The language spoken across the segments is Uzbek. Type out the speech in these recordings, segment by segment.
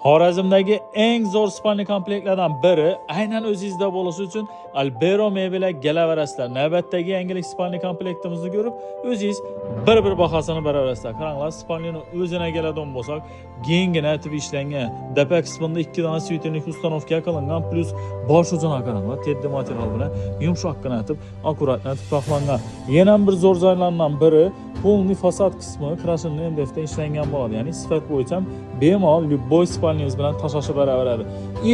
Xorazmdagi eng zo'r spalni komplektlardan biri aynan o'zingizda bo'lishi uchun Albero mebellar kelaverasizlar. Navbatdagi yangilik spalni komplektimizni ko'rib, o'zingiz bir bahosini beraverasizlar. Qaranglar, spalnini o'zina keladigan bo'lsak, kengina etib ishlangan. Dapa qismida 2 dona suyutinlik ustanovka qilingan, plus bosh uchun qaranglar, teddi material bilan yumshoqqina etib, akkuratni etib taxlangan. Yana bir zo'r joylardan biri polni fasad qismi krashinni MDFda ishlangan bo'ladi. Ya'ni sifat bo'yicha bemalol любой spalnimiz bilan tashlashib beraveradi.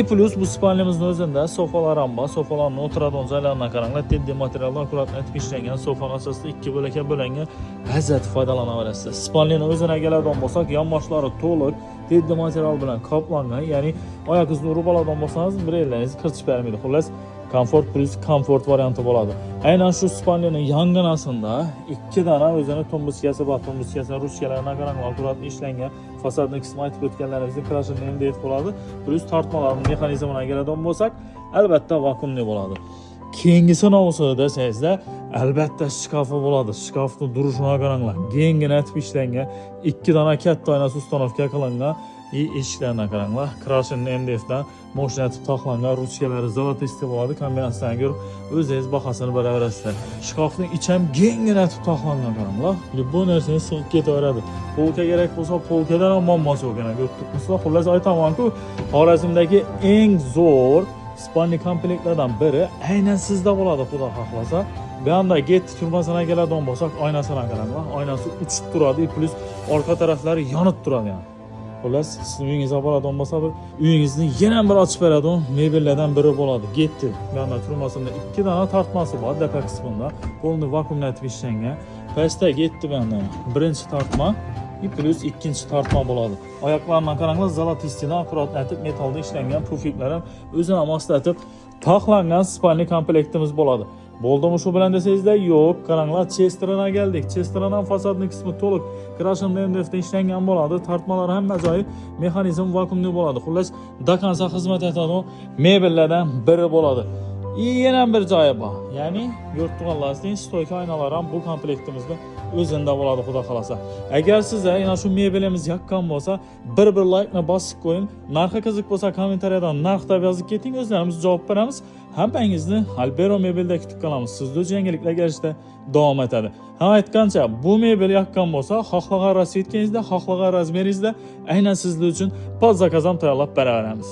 Plus bu spalnimizning o'zida sofalar ham bor. Sofalarning o'tiradigan joylaridan qaranglar, teddi materialdan akkuratni etib ishlangan. Sofaning asosida 2 bo'lakka bo'lingan g'azat foydalanaverasiz. Spalnining o'zina keladigan bo'lsak, yonboshlari to'liq teddi material bilan qoplangan. Ya'ni oyoqingizni urib oladigan bo'lsangiz, birelaringizni kiritib bermaydi. Xullas, komfort plus komfort varianti bo'ladi. Aynan shu spalnining yonginasida 2 dona o'zini tumbuskasi bor. Tumbuskasi ruchkalaridan qaranglar, akkuratni ishlangan. Fasadni qismi aytib o'tganlarimizning krashinni MDF bo'ladi. Plus tortmalarning mexanizmidan keladigan bo'lsak, albatta vakuumli bo'ladi. Keyingisi navsi desangizda, albatta shkafi bo'ladi. Shkafning durishini qaranglar. Kengina etib ishlangan, 2 dona katta oynasi ustanovka qilingan. Eshiklardan qaranglar, krashinni MDFdan moshina etib taxlangan, ruchkalari zolotistli bo'ladi. Kombinatsiyadan ko'rib o'zingiz bahosini beraverasizlar. Shkafning ichi ham kengina etib taxlangan qaranglar. Bu narsani sig'ib ketaveradi. Polka kerak bo'lsa, polkadan ham muammosi yo'q ekan. Ko'rdingizmi? Xullas aytaman-ku, Xorazmdagi eng zo'r spalni komplektlardan biri aynan sizda bo'ladi, xudo xohlasa. Bu yerda getdi turmasına keladigan bo'lsak, oynasini qaranglar. Oynasi uchib turadi, plus orqa taraflari yonib turadi yani. Xullas, siz uyingizga boradigan bo'lsa, uyingizni yana bir ochib beradigan mebellardan biri bo'ladi. Getdi. Bu yerda turmasida 2 dona tortmasi bor, dapa qismida. Qo'lni vakuumlatib ishlangan. Pastda getdi bu yerda. Birinchi tortma plus ikkinchi tortma bo'ladi. Oyoqlardan qaranglar, zolotistdan akkurat etib metalda ishlangan pufiklar ham o'zini moslatib taxlangan spalni komplektimiz bo'ladi. Bo'ldimi shu bilan desangizda, yo'q, qaranglar, Chesterga keldik. Chesterning ham fasadning qismi to'liq krashinni MDFda ishlangan bo'ladi. Tortmalar hamma joyi mexanizm vakuumli bo'ladi. Xullas, dokonsa xizmat etadigan mebellardan biri bo'ladi. Yana bir joyi bor. Ya'ni yurtqanlarning stoyka oynalar ham bu komplektimizda o'zinda bo'ladi, xudo xolasa. Agar sizga yana shu mebelimiz yoqqan bo'lsa, bir like-ni bosib qo'ying. Narxi qiziq bo'lsa, kommentariyadan narx deb yozib keting, o'zlarimiz javob beramiz. Hammangizni Albero mebelda kutib qolamiz. Sizga yangiliklar kelishda davom etadi. Ham aytgancha, bu mebel yoqqan bo'lsa, xohlagan rasvetkangizda, xohlagan razmeringizda aynan sizlar uchun pod zakaz ham tayyorlab beraveramiz.